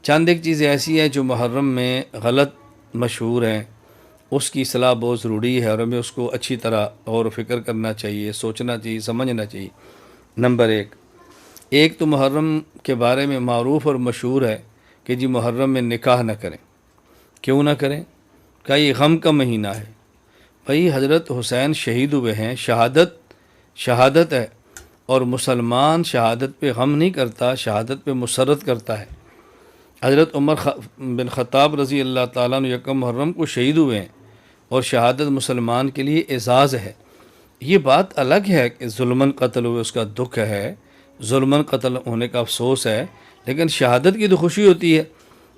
چند ایک چیزیں ایسی ہیں جو محرم میں غلط مشہور ہیں، اس کی اصلاح بہت ضروری ہے اور ہمیں اس کو اچھی طرح غور و فکر کرنا چاہیے، سوچنا چاہیے، سمجھنا چاہیے۔ نمبر ایک تو محرم کے بارے میں معروف اور مشہور ہے کہ جی محرم میں نکاح نہ کریں۔ کیوں نہ کریں؟ کہ یہ غم کا مہینہ ہے۔ بھائی حضرت حسین شہید ہوئے ہیں، شہادت ہے، اور مسلمان شہادت پہ غم نہیں کرتا، شہادت پہ مسرت کرتا ہے۔ حضرت عمر بن خطاب رضی اللہ تعالیٰ عنہ یکم محرم کو شہید ہوئے ہیں، اور شہادت مسلمان کے لیے اعزاز ہے۔ یہ بات الگ ہے کہ ظلماً قتل ہوئے، اس کا دکھ ہے، ظلماً قتل ہونے کا افسوس ہے، لیکن شہادت کی تو خوشی ہوتی ہے۔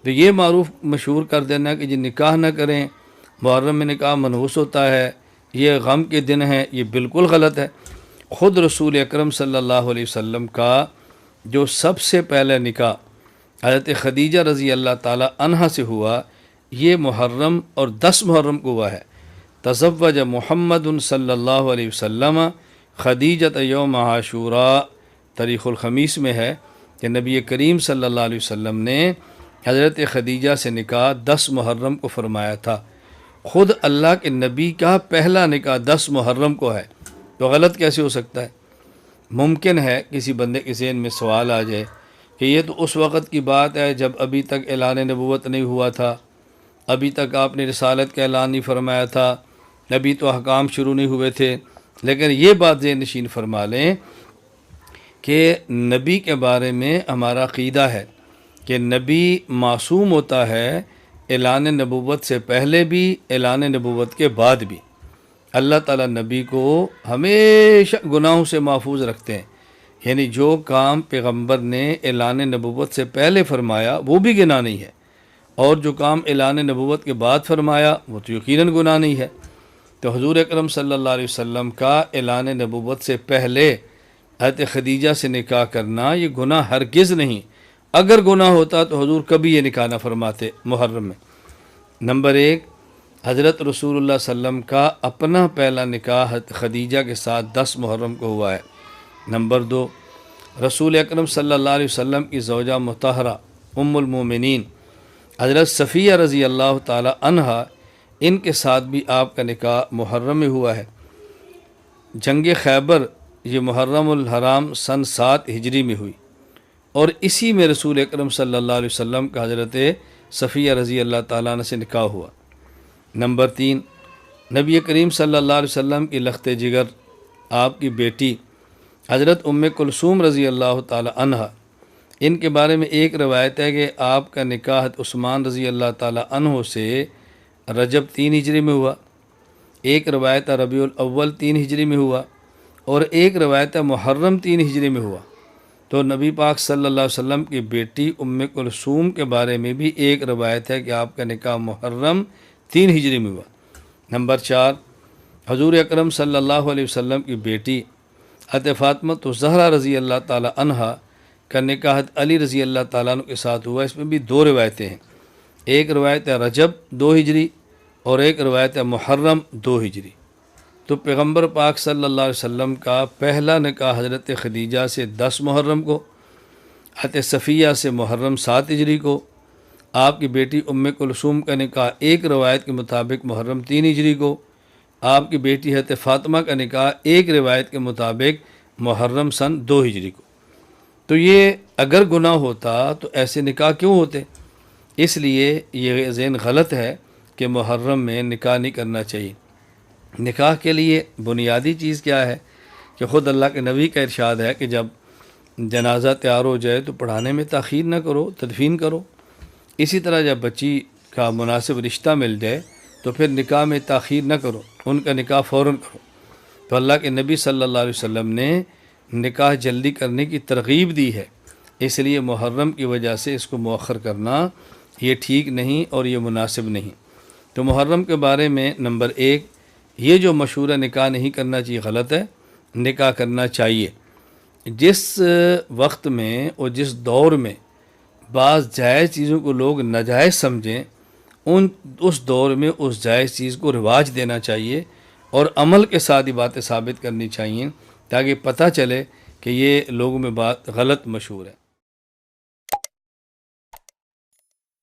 تو یہ معروف مشہور کر دینا کہ جی نکاح نہ کریں، محرم میں نکاح منحوس ہوتا ہے، یہ غم کے دن ہیں، یہ بالکل غلط ہے۔ خود رسول اکرم صلی اللہ علیہ وسلم کا جو سب سے پہلے نکاح حضرت خدیجہ رضی اللہ تعالی عنہا سے ہوا، یہ محرم اور 10 محرم کو ہوا ہے۔ تزوج محمد صلی اللہ علیہ وسلم خدیجۃ یوم عاشوراء، تاریخ الخمیس میں ہے کہ نبی کریم صلی اللہ علیہ وسلم نے حضرت خدیجہ سے نکاح 10 محرم کو فرمایا تھا۔ خود اللہ کے نبی کا پہلا نکاح 10 محرم کو ہے، تو غلط کیسے ہو سکتا ہے؟ ممکن ہے کسی بندے کے ذہن میں سوال آ جائے کہ یہ تو اس وقت کی بات ہے جب ابھی تک اعلان نبوت نہیں ہوا تھا، ابھی تک آپ نے رسالت کا اعلان نہیں فرمایا تھا، ابھی تو احکام شروع نہیں ہوئے تھے۔ لیکن یہ بات ذہن نشین فرما لیں کہ نبی کے بارے میں ہمارا عقیدہ ہے کہ نبی معصوم ہوتا ہے، اعلان نبوت سے پہلے بھی، اعلان نبوت کے بعد بھی۔ اللہ تعالیٰ نبی کو ہمیشہ گناہوں سے محفوظ رکھتے ہیں، یعنی جو کام پیغمبر نے اعلان نبوت سے پہلے فرمایا وہ بھی گناہ نہیں ہے، اور جو کام اعلان نبوت کے بعد فرمایا وہ تو یقیناً گناہ نہیں ہے۔ تو حضور اکرم صلی اللہ علیہ وسلم کا اعلان نبوت سے پہلے حضرت خدیجہ سے نکاح کرنا یہ گناہ ہرگز نہیں۔ اگر گناہ ہوتا تو حضور کبھی یہ نکاح نہ فرماتے محرم میں۔ نمبر 1، حضرت رسول اللہ صلی اللہ علیہ وسلم کا اپنا پہلا نکاح حضرت خدیجہ کے ساتھ 10 محرم کو ہوا ہے۔ نمبر 2، رسول اکرم صلی اللہ علیہ وسلم کی زوجہ مطہرہ ام المومنین حضرت صفیہ رضی اللہ تعالی عنہا، ان کے ساتھ بھی آپ کا نکاح محرم میں ہوا ہے۔ جنگ خیبر یہ محرم الحرام سن 7 ہجری میں ہوئی، اور اسی میں رسول اکرم صلی اللہ علیہ وسلم کا حضرت صفیہ رضی اللہ تعالیٰ عنہ سے نکاح ہوا۔ نمبر 3، نبی کریم صلی اللہ علیہ وسلم کی لخت جگر آپ کی بیٹی حضرت ام کلثوم رضی اللہ تعالی عنہ، ان کے بارے میں ایک روایت ہے کہ آپ کا نکاح حضرت عثمان رضی اللہ تعالی عنہ سے رجب 3 ہجری میں ہوا، ایک روایت ربیع الاول 3 ہجری میں ہوا، اور ایک روایت محرم 3 ہجری میں ہوا۔ تو نبی پاک صلی اللہ علیہ وسلم کی بیٹی ام کلثوم کے بارے میں بھی ایک روایت ہے کہ آپ کا نکاح محرم 3 ہجری میں ہوا۔ نمبر 4، حضور اکرم صلی اللہ علیہ وسلم کی بیٹی حضرت فاطمہ الزہرا رضی اللہ تعالی عنہا کا نکاح حضرت علی رضی اللہ تعالیٰ عنہ کے ساتھ ہوا۔ اس میں بھی 2 روایتیں ہیں، ایک روایت ہے رجب 2 ہجری اور ایک روایت ہے محرم 2 ہجری۔ تو پیغمبر پاک صلی اللہ علیہ وسلم کا پہلا نکاح حضرت خدیجہ سے 10 محرم کو، حضرت صفیہ سے محرم 7 ہجری کو، آپ کی بیٹی ام کلثوم کا نکاح ایک روایت کے مطابق محرم 3 ہجری کو، آپ کی بیٹی حضرت فاطمہ کا نکاح ایک روایت کے مطابق محرم سن 2 ہجری کو۔ تو یہ اگر گناہ ہوتا تو ایسے نکاح کیوں ہوتے؟ اس لیے یہ ذہن غلط ہے کہ محرم میں نکاح نہیں کرنا چاہیے۔ نکاح کے لیے بنیادی چیز کیا ہے کہ خود اللہ کے نبی کا ارشاد ہے کہ جب جنازہ تیار ہو جائے تو پڑھانے میں تاخیر نہ کرو، تدفین کرو۔ اسی طرح جب بچی کا مناسب رشتہ مل جائے تو پھر نکاح میں تاخیر نہ کرو، ان کا نکاح فوراً کرو۔ تو اللہ کے نبی صلی اللہ علیہ وسلم نے نکاح جلدی کرنے کی ترغیب دی ہے، اس لیے محرم کی وجہ سے اس کو مؤخر کرنا یہ ٹھیک نہیں اور یہ مناسب نہیں۔ تو محرم کے بارے میں نمبر 1، یہ جو مشہور نکاح نہیں کرنا چاہیے غلط ہے، نکاح کرنا چاہیے۔ جس وقت میں اور جس دور میں بعض جائز چیزوں کو لوگ ناجائز سمجھیں، اس دور میں اس جائز چیز کو رواج دینا چاہیے اور عمل کے ساتھ یہ باتیں ثابت کرنی چاہیے تاکہ پتہ چلے کہ یہ لوگوں میں بات غلط مشہور ہے۔